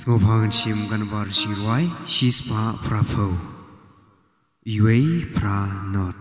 Smopangan sim kan bar sirwai sispa prapo iwei pra not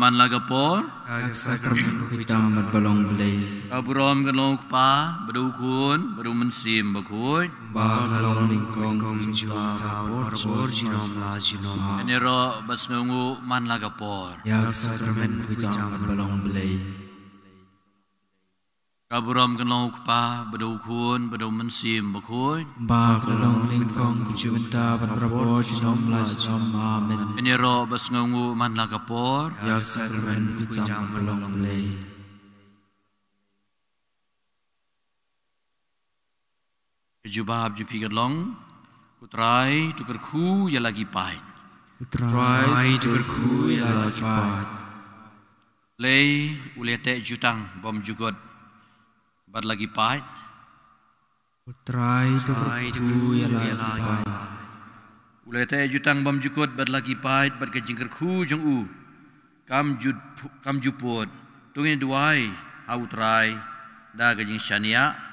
Lagapor, sakramen hitam balong belai. Aburam galong pa, badukun, badumensim bakut. Bagalong lingkong jiwa tapor jinom la jinom. Enero basngungu man lagapor. Yak sakramen hitam balong belai. Aburam galong pa, badukun, badumensim bakut. Bagalong lingkong jiwa tapor jinom la jinom. Amen. Enero basngungu man lagapor. Yak sakramen hitam balong belai. Jubab jupi galong, kutrai tukerku ya lagi pahit. Kutrai tukerku ya lagi pahit. Lei ulete jutang bom jugot, bad lagi pahit. Kutrai tukerku ya lagi pahit. Ulete jutang bom jugot bad lagi pahit bad kejingkerku jong u. Kam juput, tungin duai hau trai da kejing syania.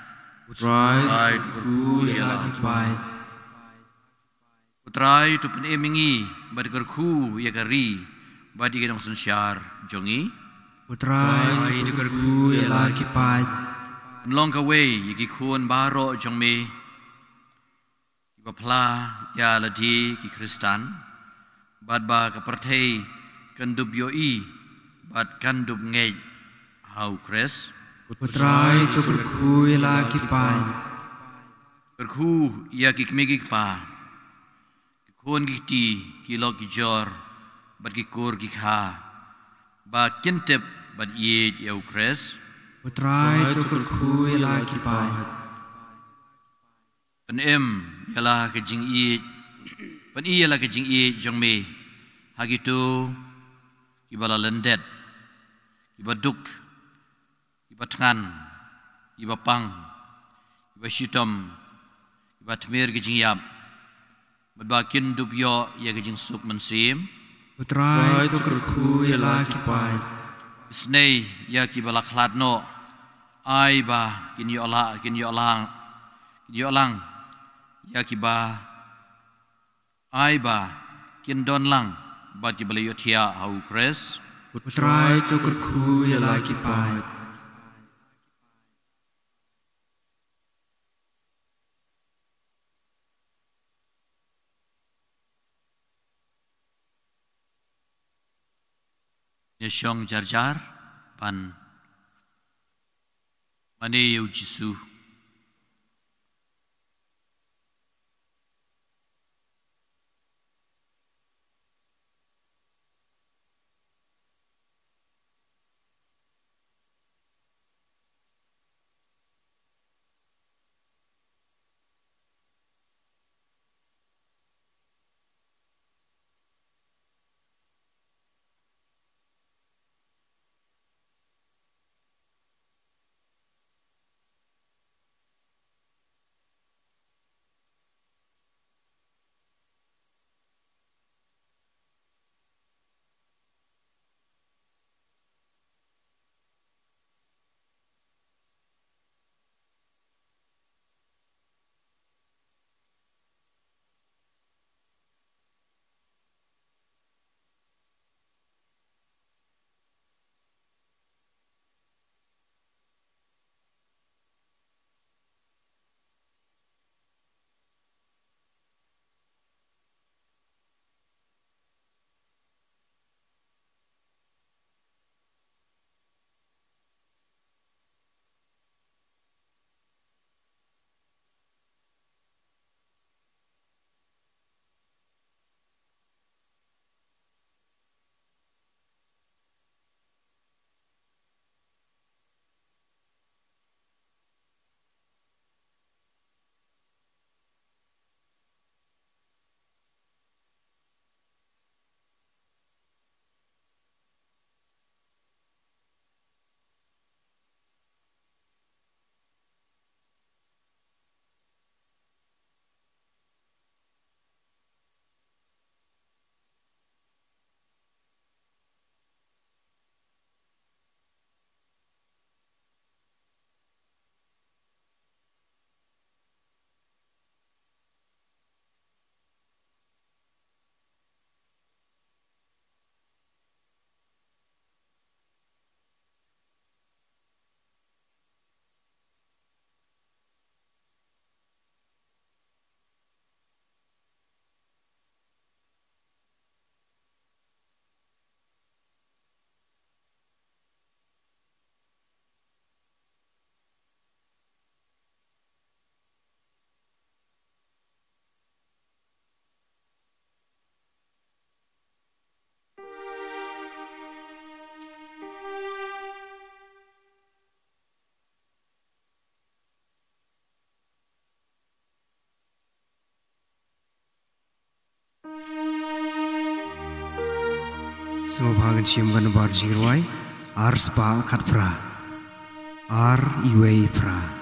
Utrai tukerku ya lagi pahit. Utrai tu penemingi bad kerku ya kari bad ikedong sensyar jongi. Utrai tukerku ya lagi pahit. Long kawe yaki kun baro jong me. Iba pla ya ladi ki Kristan bad ba kapertei kandub yoi bad kandub ngej hau kres. Utrai tukerku ya lagi pahit. Kerku ya ki kmegik pa. Kun giti ki log ki jor bad ki kur ki kha. Ba kintep bad yej ya kres. Utrai tukerku ya lagi pahit. Pen yalah kejing yej. Pen yalah kejing yej jong me. Hagitu ibala lendet. Iba duk. Iba tangan, iba pang, iba shitom, iba temir kejing yap. Berbakin dubyo ya kejing suk mensim. Utrai tukerku ya lagi pahit. Snei ya ki balak ladno. Ai ba kin yo olang. Ya ki ba ai ba kin don lang bat ki bale yothia hau kres Utrai to kurku ya laki pai Yeshong jar pan mane yu jisu Semua bahagian ciumkan bar jirwai ars pa kat pra ar iwei pra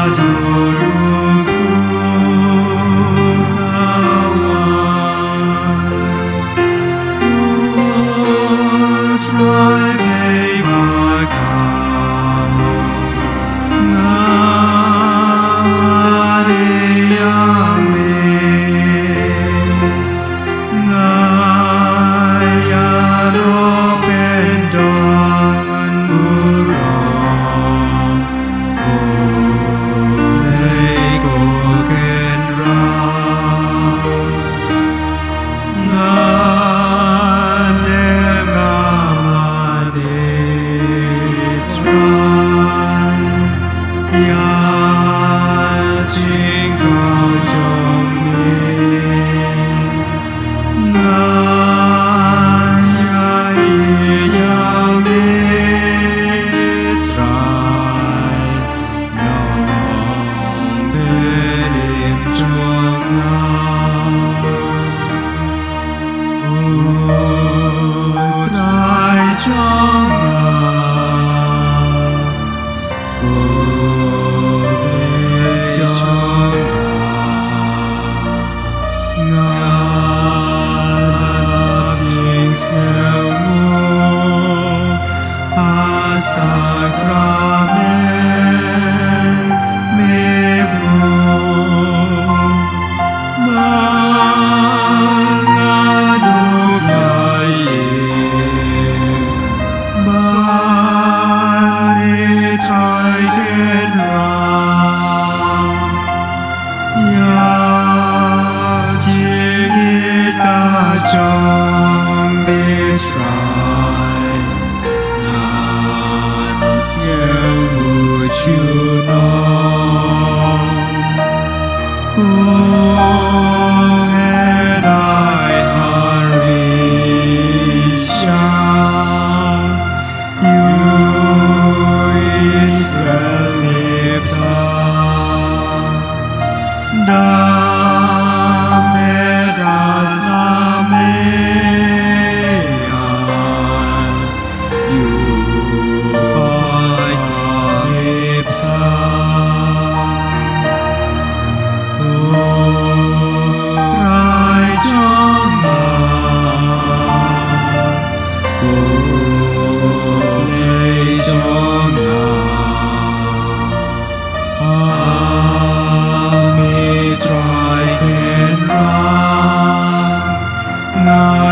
Adoro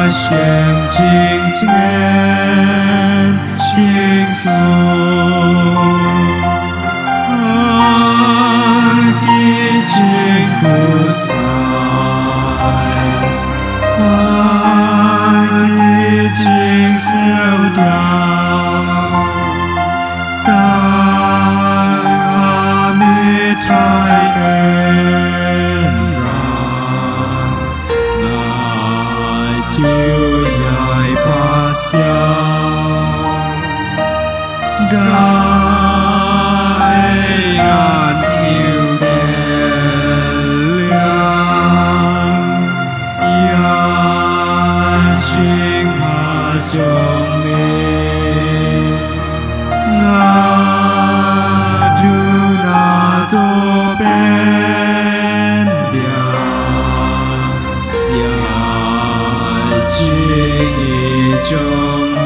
显今天经所已经不散，已经消掉，但阿弥陀佛。就爱把笑，大爱修的亮，眼睛怕中美，我就那多变亮。经已证明。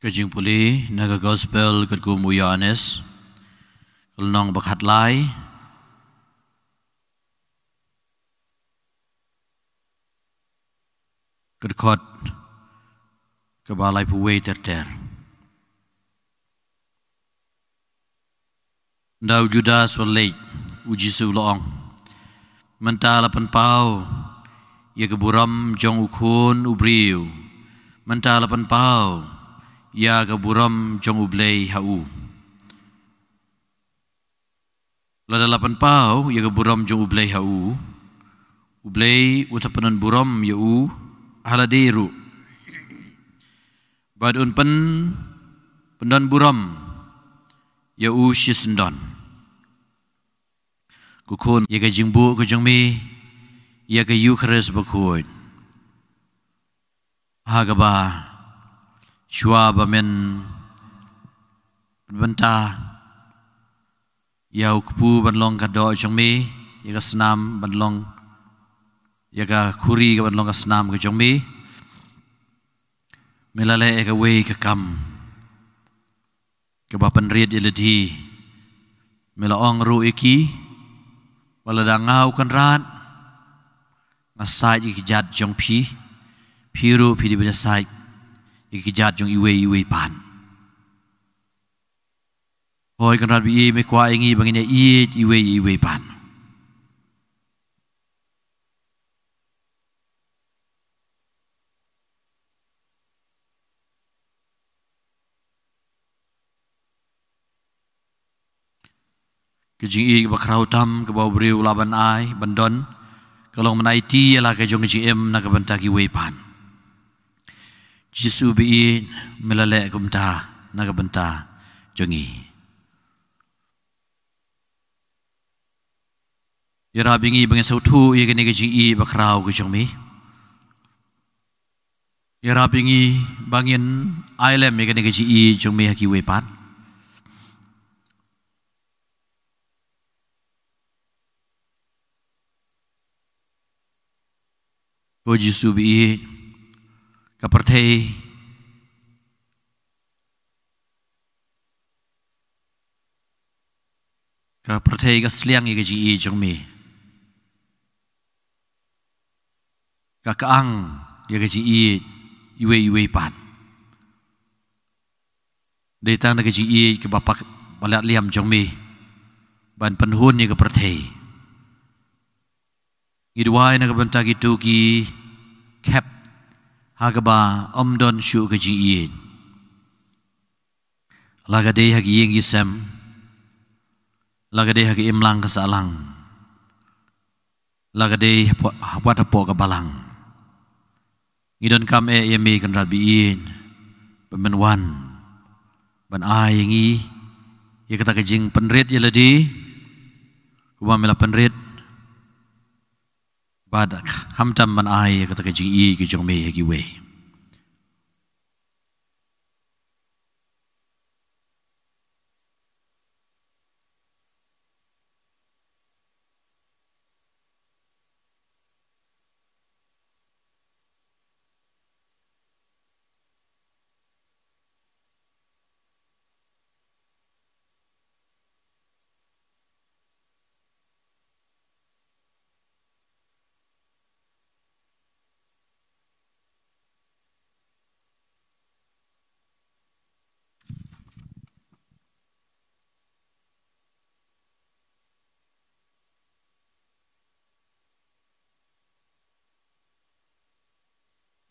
Kajing puli naga gospel kat ku Yohanes kalnong bakhat lai kat khot kebalai puwe ter Ndau Judas walej uji sulong mentala penpau ya keburam jong ukun ubriu mentala penpau ya keburam jong ublei hau lada penpau ya keburam jong ublei hau ublei utapanan buram ya u haladiru badun pendan buram ya u shisndon kukun ya ke jingbu ke jengmi ya ke yu kres bakun hagaba shua bamen benta ya ukpu banlong kado jengmi ya ke senam banlong ya ke kuri ke banlong ke senam ke jengmi melale ke wei ke kam ke bapan riat iladi melaong ru iki waladangau kan rat ngasai ikijat jong piru pi di benasai ikijat jong iwe pan hoi kan rat bi me kwa ingi bangine iwe pan kejing i bakrau tam ke bau beriu laban ai bandon kalau menaiti ialah ke jong GM nak bentaki wepan Jisu bi melale kumta nak benta jongi ira bingi bengen sautu i ke kejing i bakrau ke jong mi Ira pingi bangin ailem me kene keji I jong me haki wepat. Ko Jisu bi kaperthei ka sliang I keji I jong me. Ka kaang ya keji I iwe pat. Datang na keji I ke bapak balat liam jong me. Ban penhun ni kaperthei. Idwai na kabanta gitu ki kep hagaba omdon shu keji I. Lagade hagi yengi sem. Lagade hagi imlang kasalang. Lagade buat apa kabalang. Idon kam yemi kan rabiin. Pemenwan. Ban yengi. Ya kata kejing penrit ya ladi. Kumamela penrit. Badak hamtam man ai kata keji I ke jong me hagi we.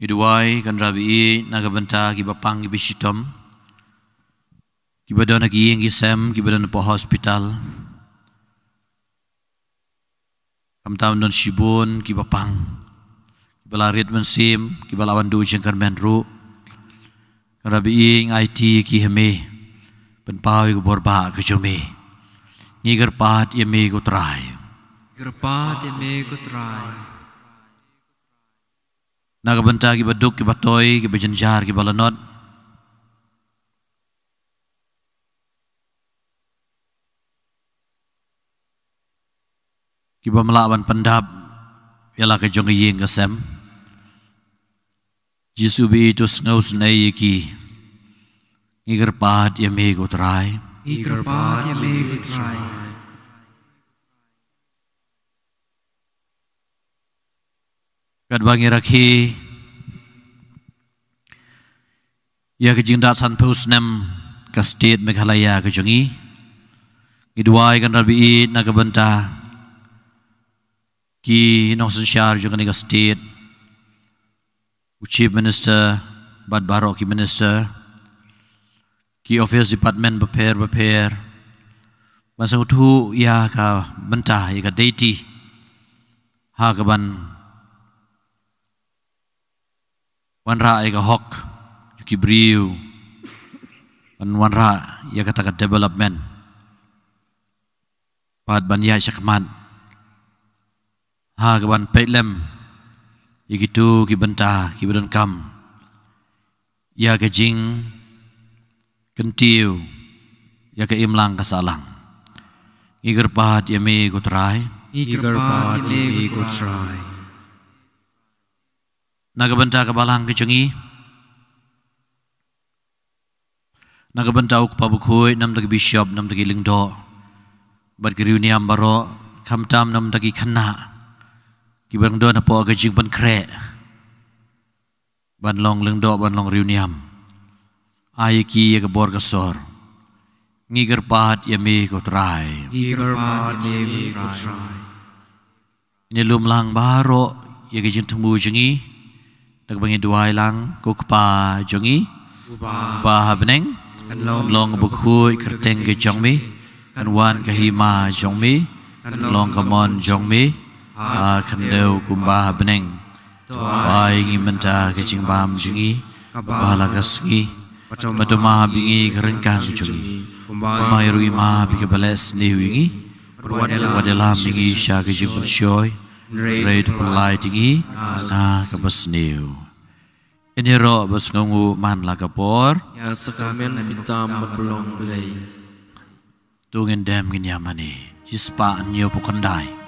Idwai kan rabi nagabanta ki bapang ki bisitom ki badon ki yengi sem ki badon po hospital kam taon don shibun ki bapang ki balarit mensim ki balawan du jengkar menru kan rabi IT ki heme penpawi ko borba ke jome ni gerpat yeme ko trai Nagabanta ki baduk ki batoy ki bajanjar ki balanot. Ki bamelawan pendap yala ke jong yeng kasem. Jisu bi itu ngaus nai ki ngigerpat yame ko trai. Kad bangi rakhi ya ke jingdat san pusnem ka state Meghalaya ke jongi idwai kan rabi nagabanta ki nong sensyar jongi ka state chief minister bad baro ki minister ki office department prepare masang tu ya ka benta ya ka deity ha ka ban wanra ega hok juki briu wanra ya kata development pad ban ya syakman ha gaban petlem ikitu ki benta ki bedon kam ya ke jing kentiu ya ke imlang kasalang iger pad ya me gutrai Nagabanta kabalang kecengi Nagabanta uk pabukhoy nam tagi bishop nam tagi lingdo bat kiriuniam baro kamtam nam tagi khana kibarang do na po agajing ban kre ban long lingdo ban long riuniam ayiki ya kabor kasor ngiger pat ya me ko trai ini lumlang baro ya gajing temu jengi Nagbangi duay lang kukpa jongi ba habneng long bukhui kerteng ke jongmi kanwan kahima jongmi long kamon jongmi kandeu kumba habneng bai ngi menta ke jingbam jongi bala kasgi matuma bingi kerengkang jongi kumairu ima bi bales ni wingi wadela bingi sha ke jimbun shoy Red lightingi na kabas new. Ini roh bersengungu man lakapor. Ya sakamen kita mapelong belai. Tungin dem gin yamani. Jispa anyo pukandai.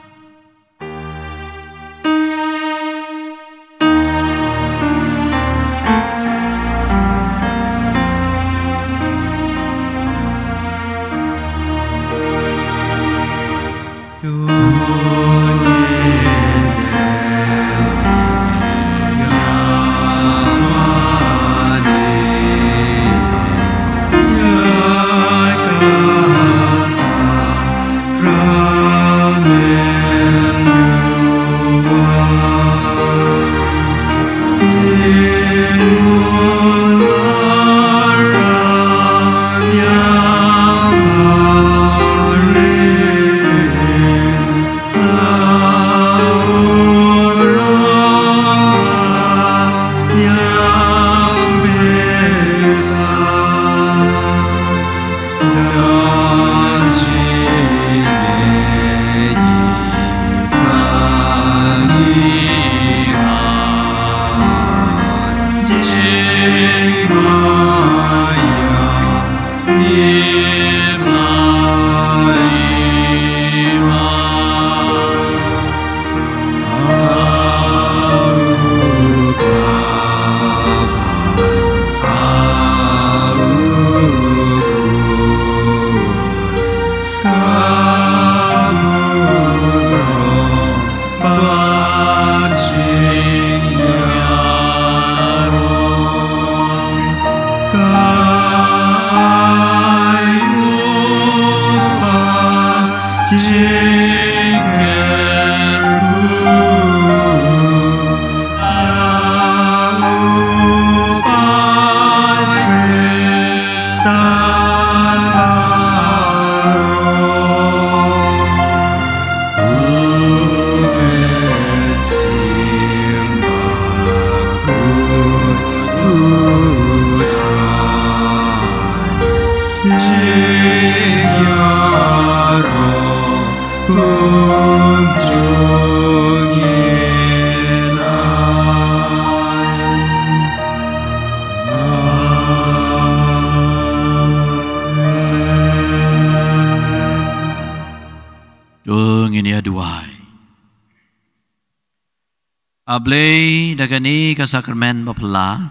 Ablay dagani ka sakramen bapla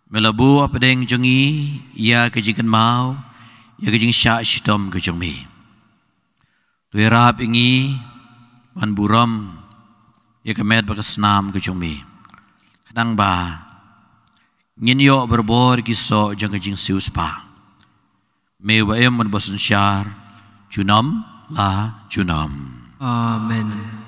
melabu apadeng jongi ya kejikan mau ya kejing syak shitom kejong mi tuirap ingi wan buram ya kemet bakasnam kejong mi kadang ba ngin yo berbor kiso jang kejing sius pa me wa em man bosun syar junam la junam. Amen.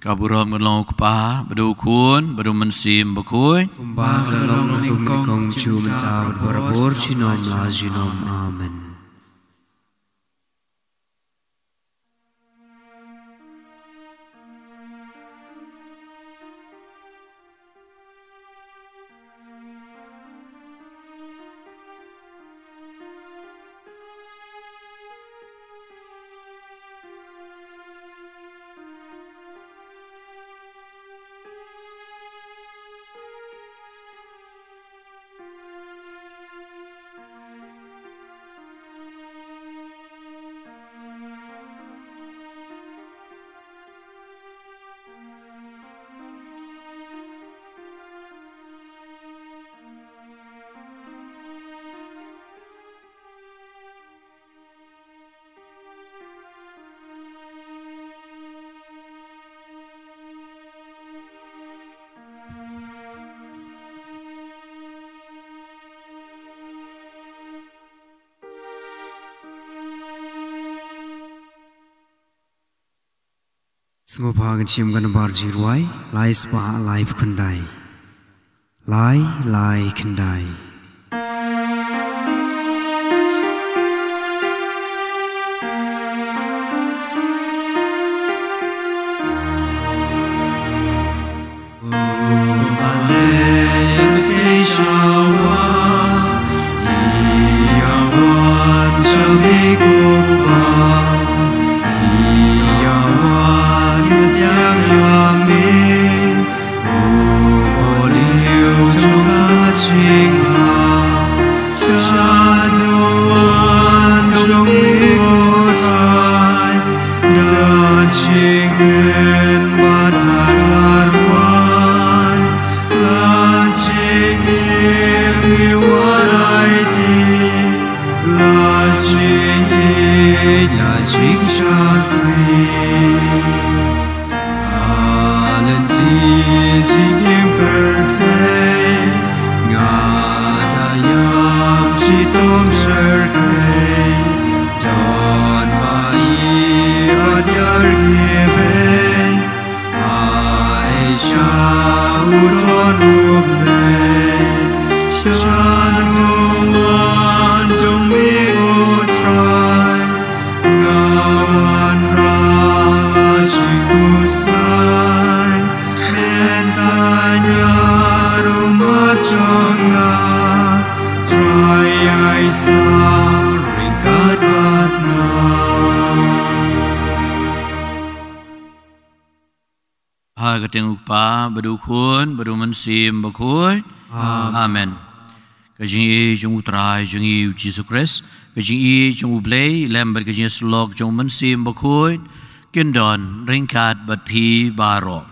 Kaburam ngelong kupa, bedukun, bedu mensim bekui. Kumbang kalong nikong cu mencawat berbor cinom la jinom. Amen. Semua bahagian cium gan barjing ruai, lai spa lai kendai, lai kendai. Ketenguk pa badukun badu mensim bakui amen kajing i jung utrai jung i Jesus Christ kajing i jung ublay lembar kajing slok jung mensim bakui kendon ringkat bat pi baro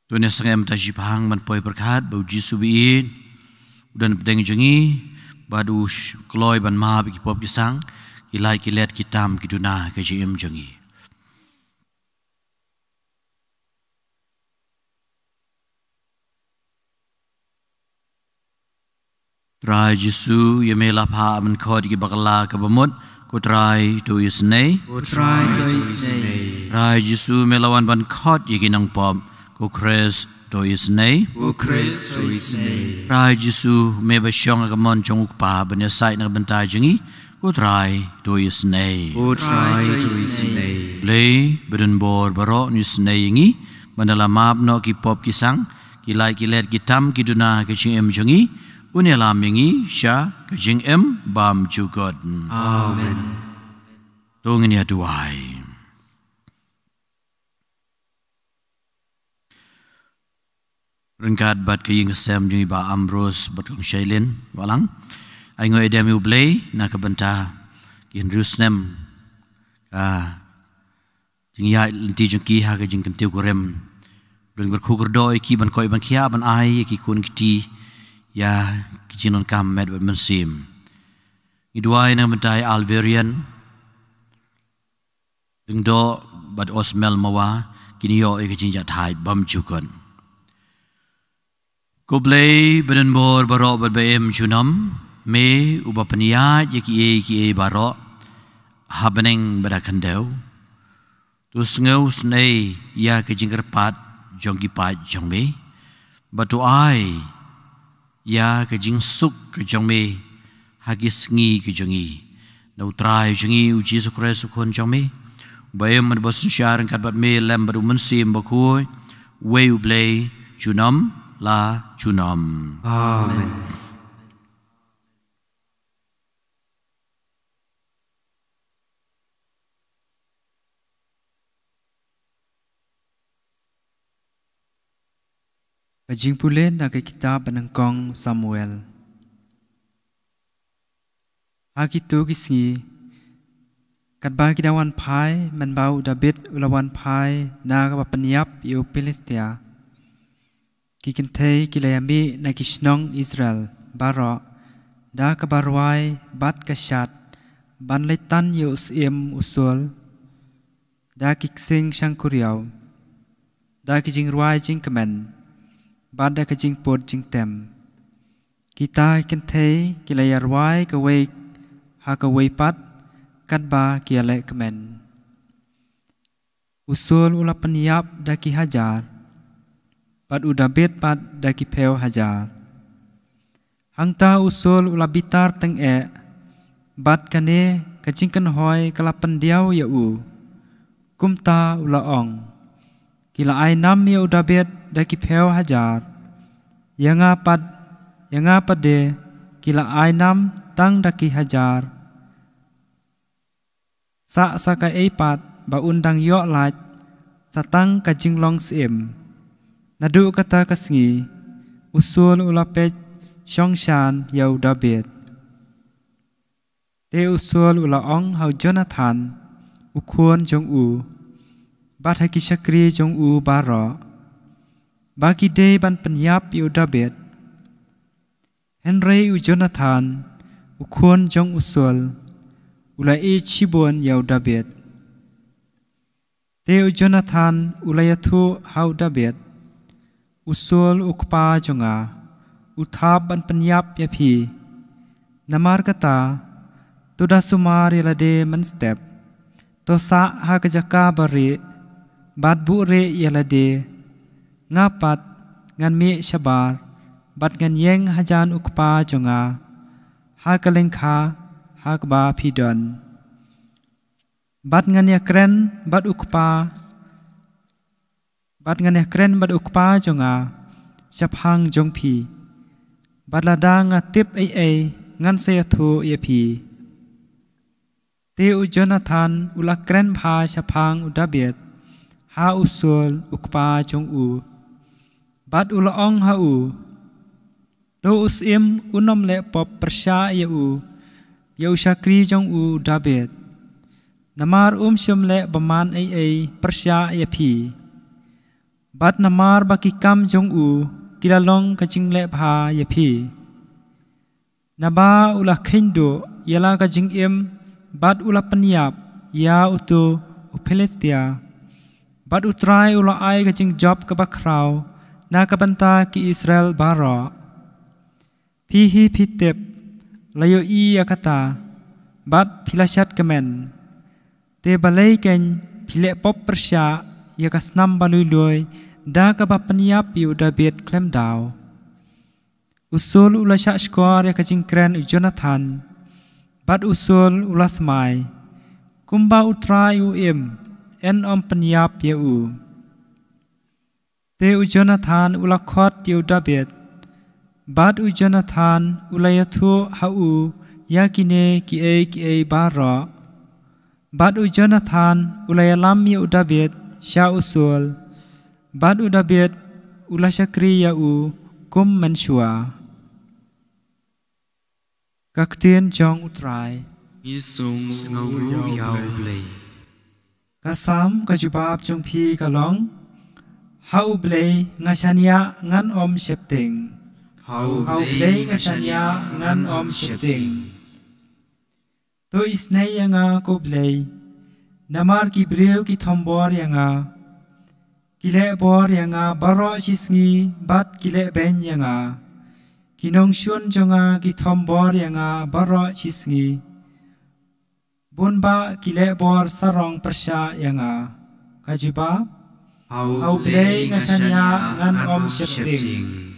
tuan sengem tajipang man poi berkat bau Jesus biin dan pedeng jung i badu kloy ban ma bi pop kisang ilai kilet kitam kiduna kajing jung i Trai Jesu ye me lapha man khod ki bakla ka bamut ko trai to isnei Trai Jesu me lawan ban khod ye kinang pom ko Chris to isnei Trai Jesu me ba shong ka mon chong pa ban ya sai na ban tai jingi ko trai to isnei Play beden bor baro ni isnei ngi bandala map no ki pop ki sang ki lai ki let ki tam ki duna ka ching em jingi Unyala mingi sya kajing em bam jugod. Amen. Tungin ya duai. Rengkat bat kaying sem jungi ba Ambrose bat kong Shailin walang. Ay ngoy edem ublay na kabanta kin Rusnem ka jing ya linti jung ki ha kajing kentiu korem. Ren berkukur doi ki ban koi ban kia ban ai ki kun kiti. Ya kijinon kam med bat mensim idwai na mentai Alverian dengdo bat osmel mawa kinyo e kijinja thai bam chukon koblei beden bor baro bat bem chunam me ubapania yeki e baro habeneng bada kandeu tus ngeu snei ya kijingkerpat jongki pat jongme batu ai ya kajing suk kajong me hagis ngi kajongi nau trai jongi u Jesus Christ kon jong me bayam man bos syar kat bat me lem badu mensim bakoi we ublay junam la junam Amen. Kajing pulen na kay kitab Penengkong Samuel. Hakitu kisngi kadba kidawan pai menbau David ulawan pai na kapapaniap iu Filistia. Kikintay kilayami na kisnong Israel baro da kabarwai bat kasyat banlaitan iu usim usul da kiksing sang kuriaw da kijing ruai jing kemen Bada kajing pod jing tem. Kita kentei kilayar wai kawai ha kawai pat kadba kiale kemen. Usul ula peniap daki hajar, pad udah bet pad daki peu hajar. Hangta usul ula bitar teng bat kane kacingkan hoi kalapan diau ya kumta ula ong. Kila ai nam ya udah bet daki peu hajar, yang apa de kila ai nam tang daki hajar. Sa ka eipat ba undang yok laj satang kajing long sim. Nadu kata kasngi usul ula pej Shongshan ya udah bet. Te usul ula ong hau Jonathan ukuan jong bat haki syakri jong baro. Bagi de ban penyap ya udah bet. Henry Jonathan ukuan jong usul ula chibon ya udah bet. Te Jonathan ula yatu hau udah bet. Usul ukpa jonga uthap ban penyap ya pi. Namar kata toda sumar ya lade men step. Tosa ha kejaka bari bat bu re ya lade. Ngapat ngan mi syabar bat ngan yeng hajan ukpa jonga ha kalengkha ha kba pidon. Bat ngan ya kren bat ukpa jonga syapang jong pi. Bat lada ngatip ngan sayatu ya pi. Te Jonathan ula kren pha syapang udabet ha usul ukpa jong bat ula ong ha to usim unom le pop persya ya syakri jong udabet. Namar syum le baman persya ya pi. Bat namar baki kam jong kilalong kacing le pha ya pi. Naba ula khendo yala kacing bat ula peniap ya utu Palestia. Bat utrai ula ai kacing job ke bakrau na kabanta ki Israel baro. Pihi pitep layo ya kata bat pilasyat kemen. Te balai ken pilek pop persya ya kasnam balului da ka ba peniap yu da bet klem daw. Usul ula syak skor ya kacing kren Jonathan. Bat usul ula semai. Kumba utra en om peniap ya Te Jonathan ula khot yu da bet. Bat Jonathan ula yatu ha ya kine ki baro. Bat Jonathan ula yalam yu da bet sya usul. Bat udah bet ula syakri ya kum mensyua. Kaktin jong utrai. Isung ngau yau blei. Kasam kajubab jong pi kalong. Hau blei ngasanya ngan om septing. Hau blei ngasanya ngan om septing. To isnay nga ko blei. Namar ki breu ki thombor nga. Kile bor yanga baro sisngi bat kile ben yanga. Kinong syun jonga kitom bor yanga baro sisngi. Bunba kile bor sarong persya yanga. Kajiba au play ngasanya ngan om septing.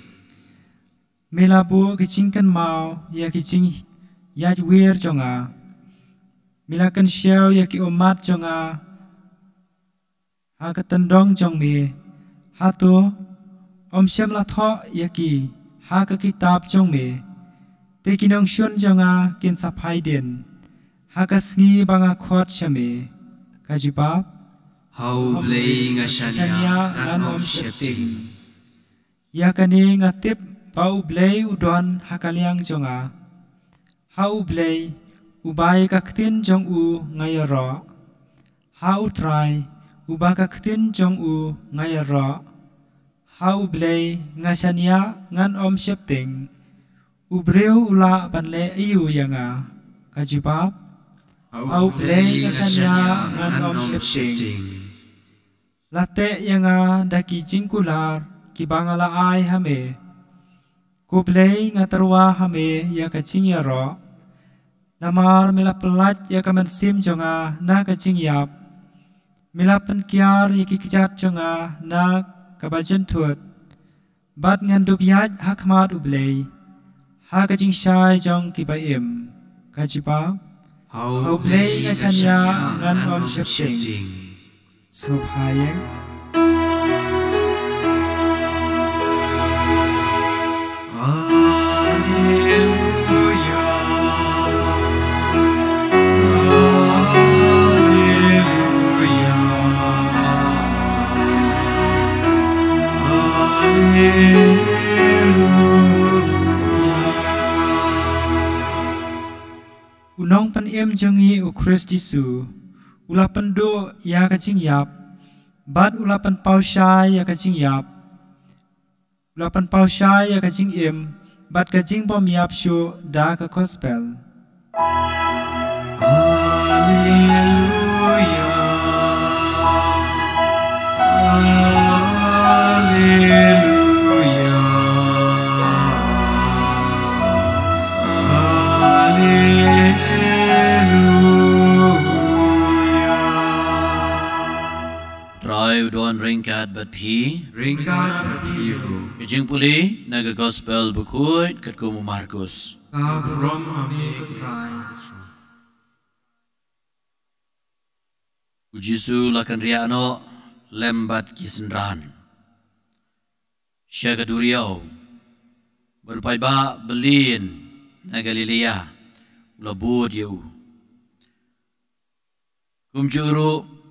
Milabu kicingkan mau ya kicing ya wir jonga. Milakan syau ya ki umat jonga. Ha ketendong jong mi hatu om syam la tho yaki ha ka kitab jong mi te kinong syun jonga kin sapai den ha ka sngi banga khot syami kajibab hau blei ngasanya ngan om septing. Ya kani ngatip bau blei udon ha kaliang jonga ha blei ubai ka ktin jong ngayaro ha utrai ubaka ktin jong ngayaro hau blei ngasania ngan om septing ubreu ula banle iu yanga kajibab hau blei ngasania ngan om septing late yanga daki jingkular kibangala ai hame kublei ngatarwa hame ya kacingyaro Namar mila pelat ya kaman sim jonga na ka jingyap. Mila penkiar ya kikijat jonga na kabajan tuat. Bat ngan dubyat hakmat ublay. Ha ka jingsyay jong kibayim. Kajiba. Ublay nga sanya ngan om syepting. Subhayeng. Unong pan jongi u Christ Jesu. Ula pendo ya ka jingyap. Bat ula pan pausay ya ka jingyap. Ula pan pausay ya ka jingim. Bat ka jingbom yap shu da ka gospel. Udon ringkat bat pi Ringkat berpiru. Kejing puli naga gospel bukut kat kumu Markus. Kabrom kami ketrai. Ujisu lakan riano lembat kisenran. Syaka duriau berpai ba belin na Galilea labud yau. Kumjuru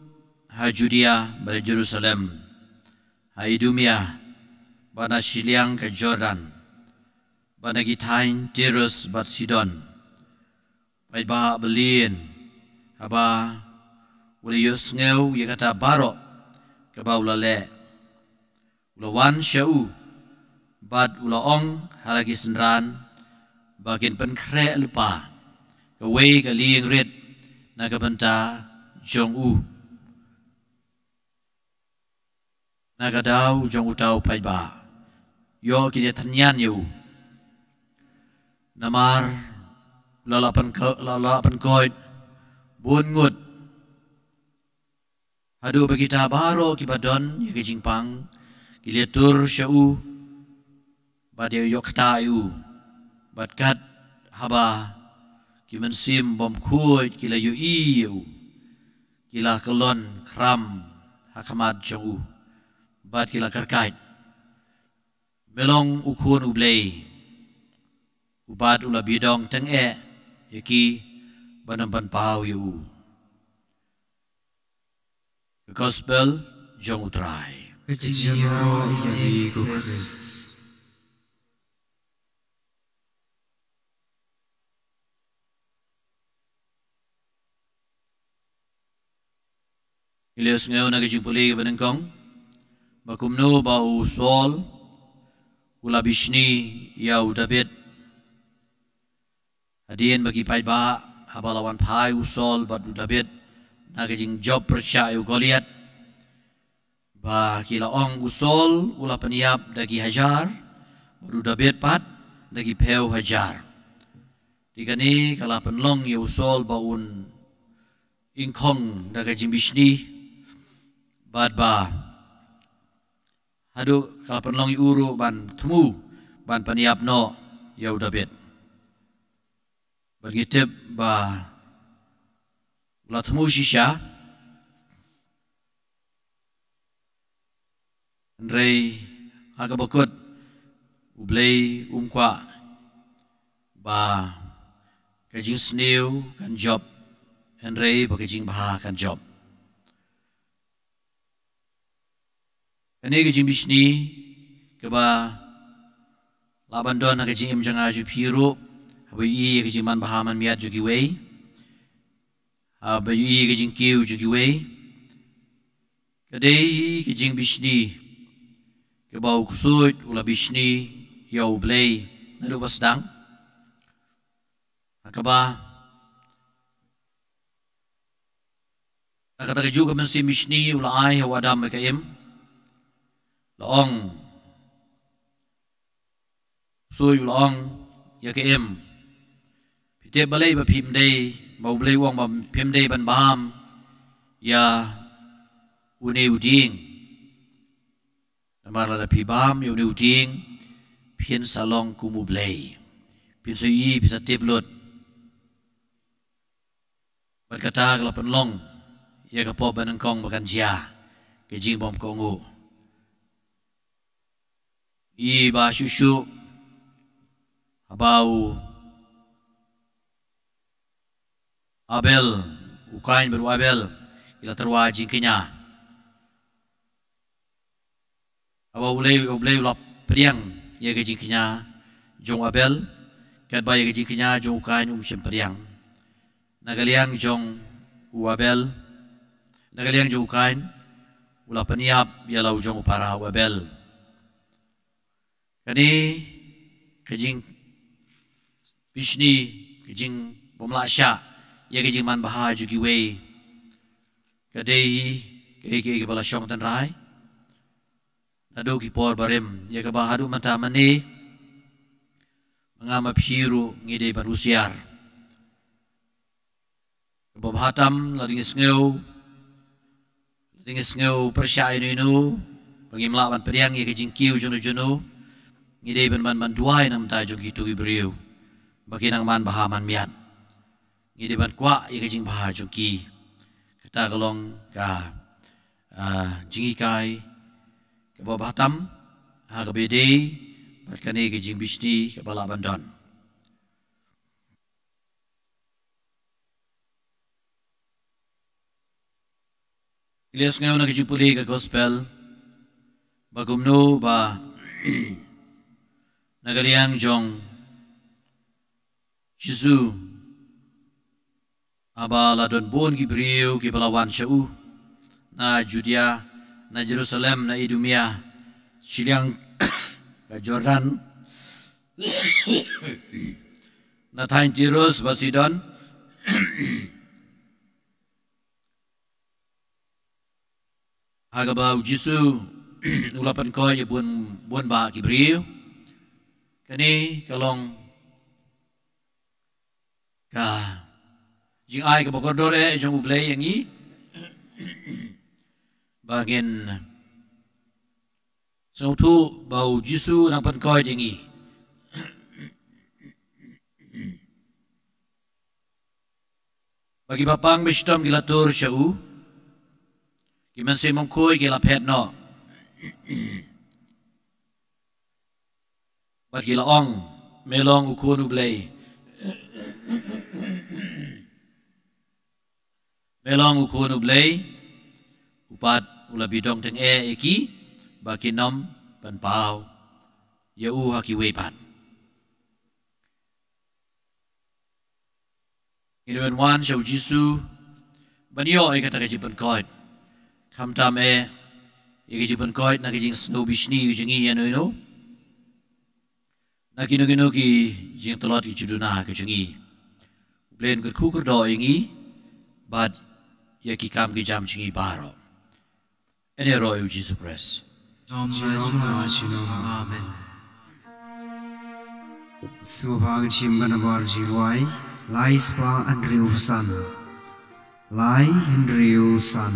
ha Judea pada Jerusalem, ha Idumea, bana Siliang ke Jordan, bana Gitain, Tirus, bat Sidon, baik bah belin, haba, ulius ngeu ye kata barok, ke bau lale, ulawan syau, bat ulaong halagi senran, bagian penkre lupa, kewei ke liing rit, naga benta jong Nagadau jong utau pai ba. Yo kini tanyan yu. Namar lalapan koit bun ngut. Hadu bagita baro kibadon ya kijingpang kiliatur syau bad yok tayu bad kat haba kimensim bom kuit kila yu iu kila kelon kram hakamat jong Bat kila karkait. Melong ukun ublay. Ubat ula bidong teng yaki banampan pau yu. The gospel jong utray. Kejiro iya ku Kris. Ilias ngayon nagajipuli banengkong. Bakumno bau sol ula bishni yau David hadien bagi pai ba habalawan pai usol badu David nagajing job persyayu Goliat ba kila ong usol ula peniap dagi hajar badu David pat dagi peu hajar tikani kala penlong ya usol baun ingkong nagajing bishni bad ba Hadu kalapan longi uru ban temu ban paniap no yau David. Ban ngitip ba la temu shisha. Andrei aga bakut ublay umkwa ba kajing snew kan job. Andrei ba kajing baha kan job. Kani kajing bisni keba laban don kajing im janga ju piru habai i kajing man bahaman miat ju giwei habai i kajing kiu ju giwei kadai kajing bisni keba uksud ula bisni yau blay naru basdang akaba kata juga mesti bisni ula ai hawadam kaim Laong Sui laong ya ke em Tiap balai bapim day, bau balai uang bapim day ban baham, ya une uding. Namara da pi baham ya une uding, pian salong kumu balai, pian sui bisa tiap lut. Berkata kalau penlong, ya kapop banengkong makan jia, kejing bom kongu. I ba shushu, abau. Abel, ukain baru Abel, ila terwa jingkinya. Awa ulai ulap periang, ia ke jingkinya, jong Abel, kat ba ia ke jingkinya, jong ukain umsem periang. Nagaliang jong Abel, nagaliang jong ukain, ulap peniap, ia lau jong upara Abel. Kani, kejing Bishni, kejing bomlasya, ia kejing man bahaya juga wei, kadai ke kepala syong tan rai, nado kipor barem, ia ke bahadu mata mani, mengama piru ngide barusiar, kebabhatam lading ngeu persya inu, pengimlawan periang ia kejing kiu jono, ngide ban duai nam ta jong kitu ibriu, bagi nang man bahaman miat. Ngide ban kwa ia kejing baha joki kita kalong ka jingi kai ka babatam ha ka bede bat kane kejing Bishni ka bala bandon. Ilyas ngayon na kejing puli ka gospel bagumno ba nagaliang jong Jesu aba ladon bon gibriu ki balawan syau na Judea na Jerusalem na Idumea siliang ka Jordan na tain Tirus ba Sidon agaba Jesu ulapan ko ya bon ba gibriu kani kalong ka jing ai ka bokordor jong ublay yang i bagin so tu bau Jesu nang pankoi yang i bagi bapang bistom gilatur syau kimansin mongkoi gila pet no bagi laong melong ukun ublay melong ukun ublay upat ula bidong teng eki bakinom pan pau ya haki wepan Inuan wan syau Jesu banyo kata kejipan koit kam tam kejipan koit na kejing snow Bishni kejingi ino na kino ki jing telot ki juduna kejingi blen kerku kerdo ingi bad ya ki kam ki jam chingi baro ene roy Jesus Christ Amen. Semua chimban bar jiruai lai spa Andrew San lai Andrew San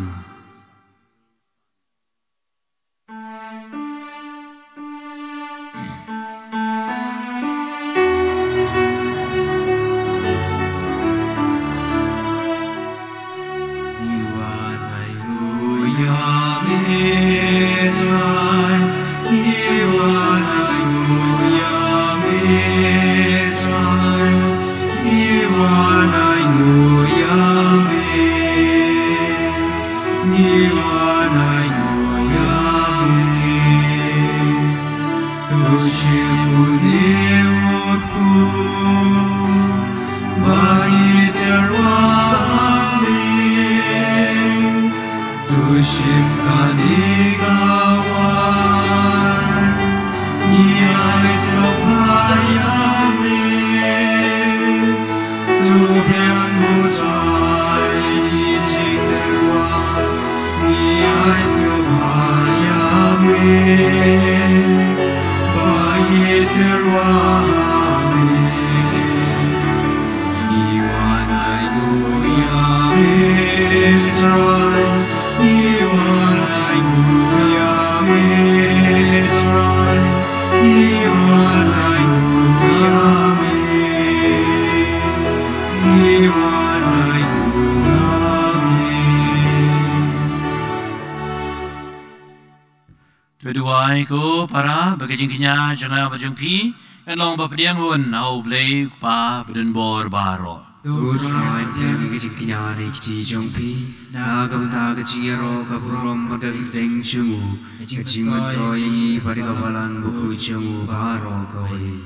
Tuai ko para bagajing kinya jangan bajing pi en long ba pediang hun au blei pa beden bor baro. Utsrai pian bagajing kinya ne kiti jong pi na gam ta gajing ro ka burom ka deng chungu gajing mentoi pada kawalan buku chungu baro koi.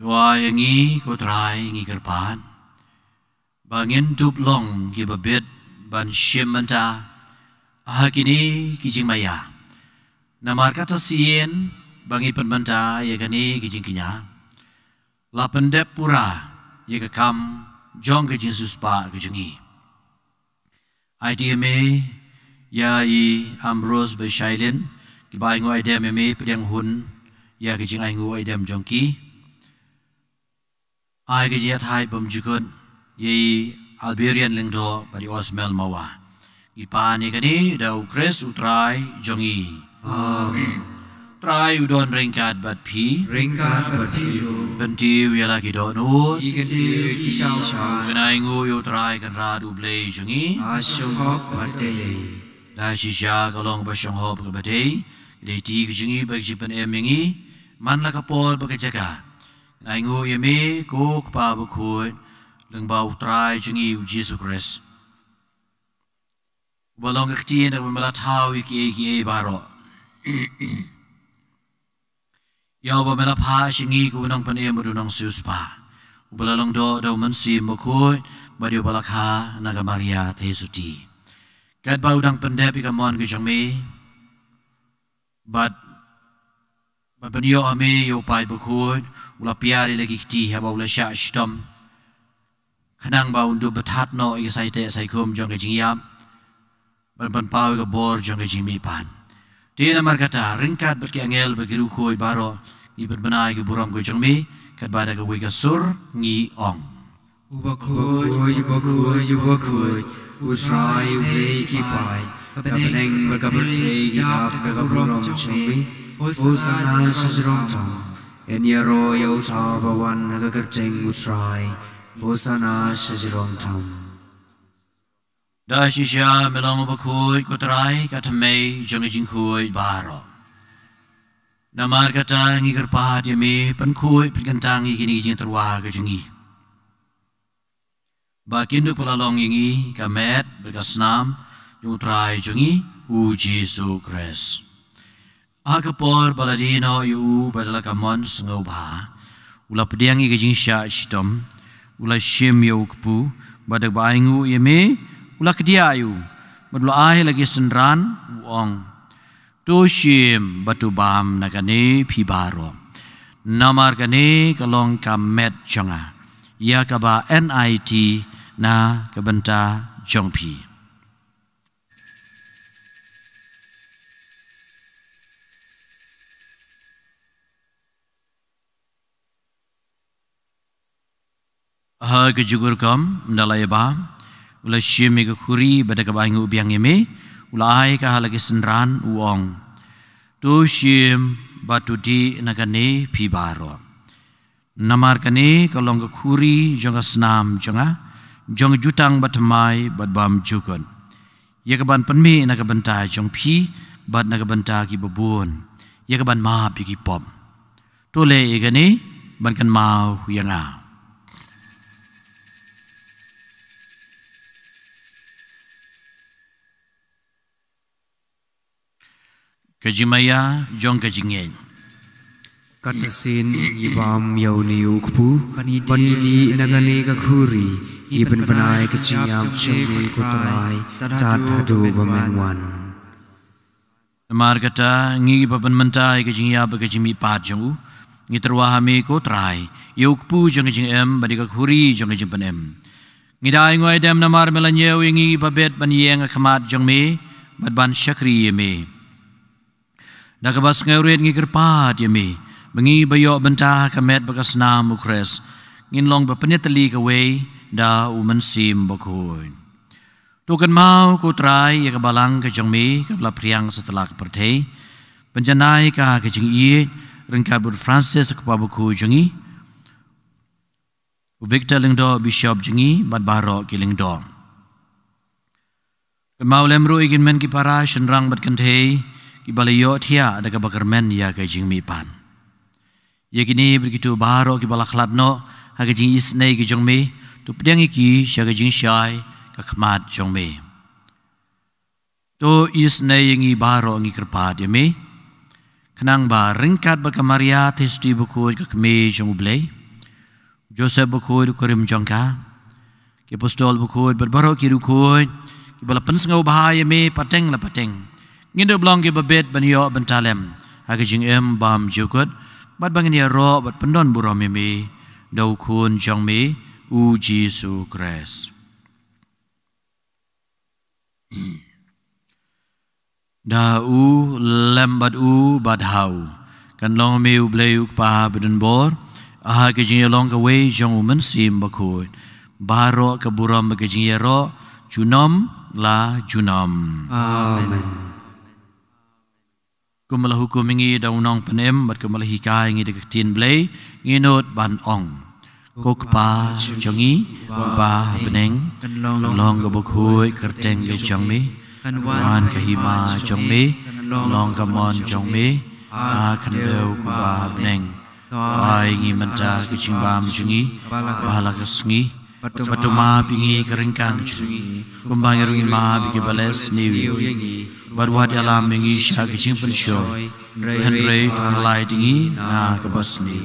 Tuai ngi ko trai ngi kerpan bangin tup long ki babet ban shimanta ahakini kijing maya. Namar kata sien bangi penbanta ya gani kijing kinya la pendep pura ya kam jong kijing suspa kijingi IDMA ya i Ambrose Beshailin ki bai ngoi dem me pedang hun ya kijing ai ngoi dem jongki ai kijia thai bom jukun ye Alberian lingdo bari Osmel mawa ipa ni gani da ukres utrai jongi Amen. Try udon ringkat bat pi Ringkat berpitu Bentiu ya lagi don ut ikan tiu kisau Benai ngu yu try kan radu blei jungi asyong hok badai Da shisha kalong basyong hop ke badai Dei ti ke jungi bagi jipan emingi Man la kapol bagi jaga Benai ngu ya me ko kpa bukut Leng bau try jungi u Jesu Christ Balong kektien dan membelat hau iki baro Yaw ba mela pa shingi ku nang panem bu nang suspa ubalalong do mensi mokoi badiu balakha naga Maria tesuti kat ba udang pendep ikamon ku jangme but banyo ame yo pai bukoi ula piari lagi kiti haba ula sha stom khanang ba undu batat no i sai te sai kum jong ke jingyam ban pau ke bor jong ke jimi pan Dia namar kata ringkat berkiangel berkiru koi baro ni berbenai ke buram koi jengmi kat bada ke wika sur ngi ong. Ubakoi Utsrai uhe kipai Kapeneng berkaberti kitab kagaburom jengmi Usana sajrong tang Enyaro ya utsa bawan nagagerteng Utsrai Usana sajrong tang Da shisha melong bakoi kotrai katamei jongi jingkoi baro. Namar kata ngi kerpahat yami penkoi penkentang ikini jing terwah ke jengi. Bakindu pelalong ingi kamet berkasnam jutrai jongi u Jesu Christ. Akapor baladino yu badala kamon sengauba. Ula pediangi ke jing sya shitom. Ula shim yu kepu badak baingu yami Ula kediayu, badlo ai lagi senran uong. Toshim batu bam nagane pibaro. Namar gane kalong kamet jonga. Ya kaba NIT na kabenta jongpi. Ha kejugur kam ndalai ba. Ula shimi ke kuri pada ke baingu biang yeme ula ai ka lagi senran uong tu shim batu di nagane pibaro namar kane kalong ke kuri jonga senam jonga jutang batmai badbam jukon ye ke ban penmi naga benta jong pi bad naga benta ki babun ye ke ban ma pi ki pom tole e gane ban kan mau yanga Kajimaya jong kajingen. Katasin ibam yauniu kupu panidi nagane kakuri iben benai keciam cumi kuturai cat hadu bamenwan. Namar kata ngi baban mentai kajingya bagajimi pat jongu ngi terwahami kutrai yau kupu jong kajing em badi kakuri jong kajing penem. Ngi dai ngoi dem namar melanyew ngi babet ban yeng akamat jong me badban syakri yeme. Nakabas ngawrit ngi kerpat yami bengi bayo bentah kamet bakas nam ukres ngin long bapenetali kawe da umensim bakoy Tukan mau ku trai ya kebalang ke jongmi ke bela priang setelah kepertai. Penjanai ka ke jeng iye rengkat ber Francis ke pabuku jengi. Victor lingdo bishop jengi bad baro ki lingdo. Kan mau lemru ikin men ki para shenrang bad kentei ki balayo thia ada ke bakar men ya ke jeng mi pan. Ya kini begitu baro ki bala khlatno ha ke jeng isnei ki jongmi tu pedang iki sya ke jeng syai ka khmat jongmi. To isnei ngi baro ngi kerpat ya me. Kenang ba ringkat berkamaria testi buku ke kemi jong ublei. Joseph buku kurim jongka. Ki apostol buku berbaro ki ruku ki bala pensengau bahaya me pateng la pateng. Ngindo blong ki babet banyo bentalem. Hage jing bam jukut bat bangin ya ro bat pendon buram me dau kun jong me u Jesu Christ. Da u lembat u bad hau kan long meu bleu pa beden bor aha ke jing long ka we jong men sim bakoi baro ka buram ke jing ro junom la junam. Amen. Kumala hukum ngi da unong penem bat kumala hikai ngi de tin blei ngi not ban ong kok pa jongi ba beneng long ka bakoi kerteng ke jong me wan kahima jong me long kamon jong me a khandeu kuba beneng ai ngi manta kichimbam jungi bala kasngi patuma pingi keringkang jungi kumbang rungi ma bigi bales niu barwat alam ngi sha kiching pensho henry to lai dingi na kabasni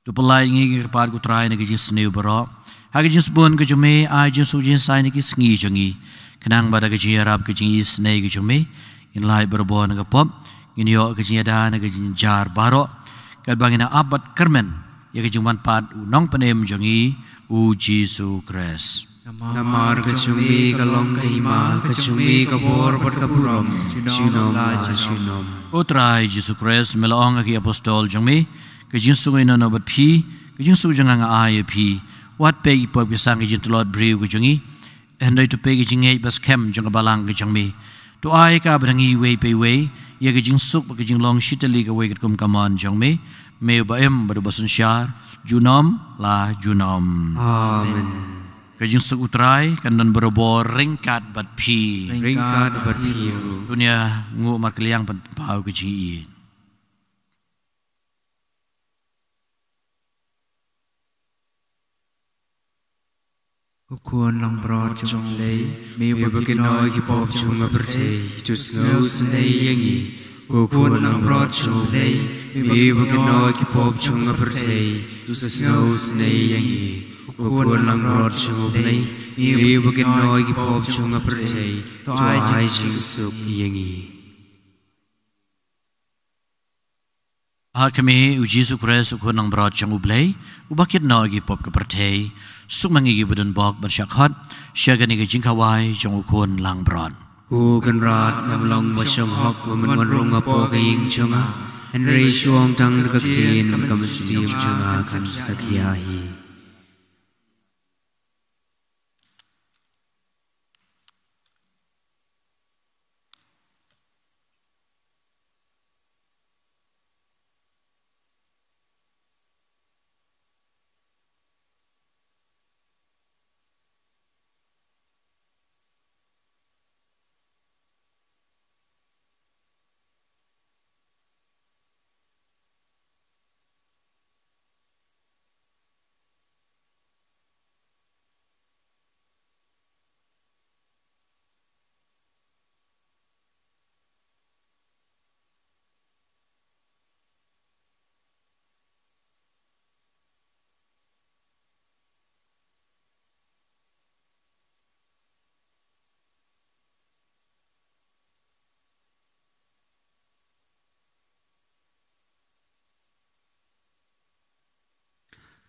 to pelai ngi par kutrai na kijis niu baro ha kijis bun ke jume a jesu jin sai ni kisngi jungi kenang pada kecing Arab kecing isnei kecing me in lai berbon ke pop in yo kecing ada na kecing jar baro kat bangina abad kermen ya kecing manfaat unong penem jongi u Jesu Christ. Namar kecumi kalong kahima kecumi kabor bat kaburam junom la junom. Utrai Jesu Christ melong aki apostol jong me kecing sungai nono bat pi kecing su jangan ai pi wat pe ipop kesang kecing telot briu kecingi Henry to pay gijing eight bas kem jong balang gijang me. To ai ka badangi way pay way. Ya gijing suk ba gijing long shitali ka way kum kaman jong me. Me ba em badu basun syar. Junom la junom. Amen. Gijing suk utrai kandan berobor ringkat bat pi. Ringkat bat pi. Dunia ngu markeliang bat pau gijing i. Ukuan lang broad jong lay, may baginoy kipop chung aperte, just knows nay yangi. Ukuan lang broad jong lay, may baginoy kipop chung aperte, just knows nay yangi. Ukuan lang broad jong lay, may baginoy kipop chung aperte, to ai jing suk yangi. Kami u Jesu Christ ukuan lang broad jong ublay, ubakit na kipop kaperte. Suk mangi budun bok bersyakhat syagani ke jingkawai jong ukun lang broad. Ku kan rat nam long wa chong hok wa man rong apo ka ying chunga. Henry shuang tang ka tin kam sim chunga kan sakyahi.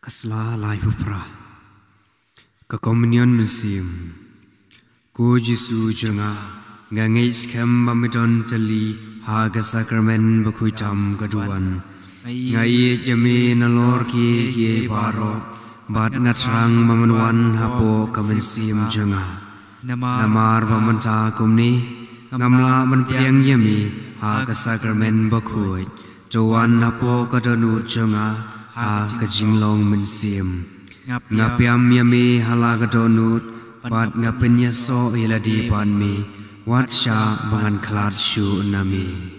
Kasla lai pupra ka communion musim ko Jesu junga ngangai skem mamidon tali ha ga sacrament bakhuitam gaduan ngai yame nalor ki ye baro bat ngatrang mamanwan hapo kamansim junga namar bamanta kumni ngamla man piang yami ha ka sakramen bakhuai Joan hapo kadanu chunga ha ka jinglong min sim ngapiam yami hala kadonut pat ngapenya so iladi pan mi wat sha bangan klat shu nami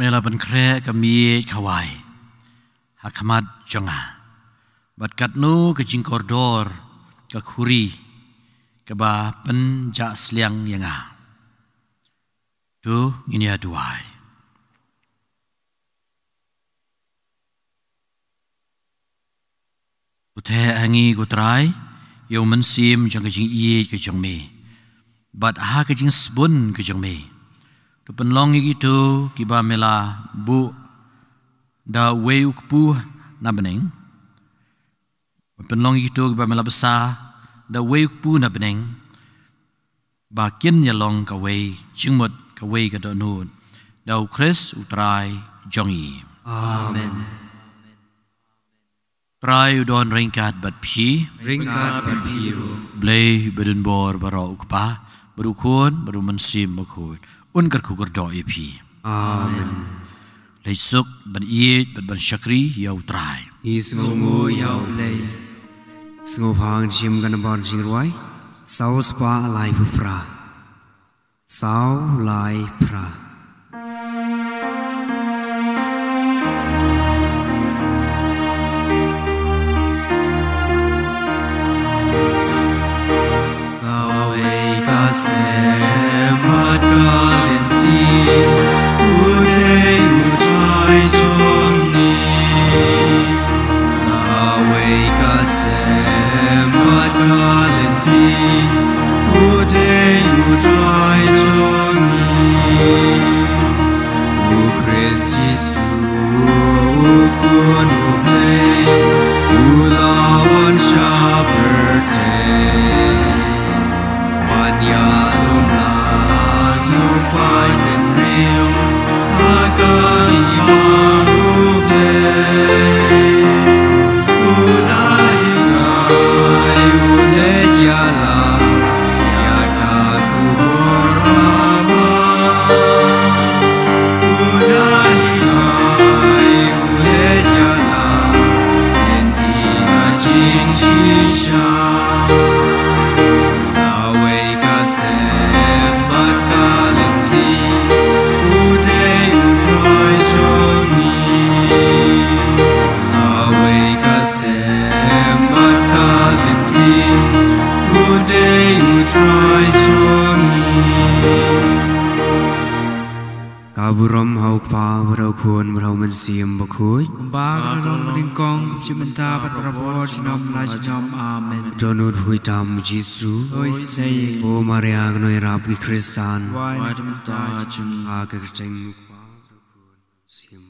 Mela ban kre kami kawai hakamat jonga bat katnu ke jingkordor ke khuri ke ba pen ja sliang yanga tu ini aduai uthe angi gutrai yo mensim jang ke jing ie ke jong me bat ha ke jing sbun ke jong me tu penlong itu kiba mela bu da wei ukpu na beneng penlong itu kiba mela besar da wei ukpu na beneng ba kin ya long ka wei chingmut ka wei ka do nu da Chris utrai jongi amen trai udon ringkat bat phi ringkat ban biru blei bedun bor baro ukpa berukun beru mensim bakut unkar kukur do ipi amen leisuk ban iet ban syakri yau trai isngu yau lei sngu phang chim kan bar jing ruai sau spa lai pra sau lai pra Semat kalenti Udai utrai jongi Nawe ka semat kalenti Udai utrai jongi O Christ Jesu ukun ublei Ulawan syaberte Ya lumlang lupai dan real agar imahuble unai ngai ulet yala yaga kubur mama unai ngai ulet yala enti ngajing shisha Semat kalenti Udai utrai jongi Awe ka semat kalenti Udai utrai jongi Kaburam hauk pa berau kun berau mensim bakui Kumbang nong meningkong kumcimenta pat berabor jinom la jinom amen Donut huitam Jesu Oi say O Maria gnoi rap ki Kristan Wai dem ta chung Aga kerjeng kwa berau kun mensim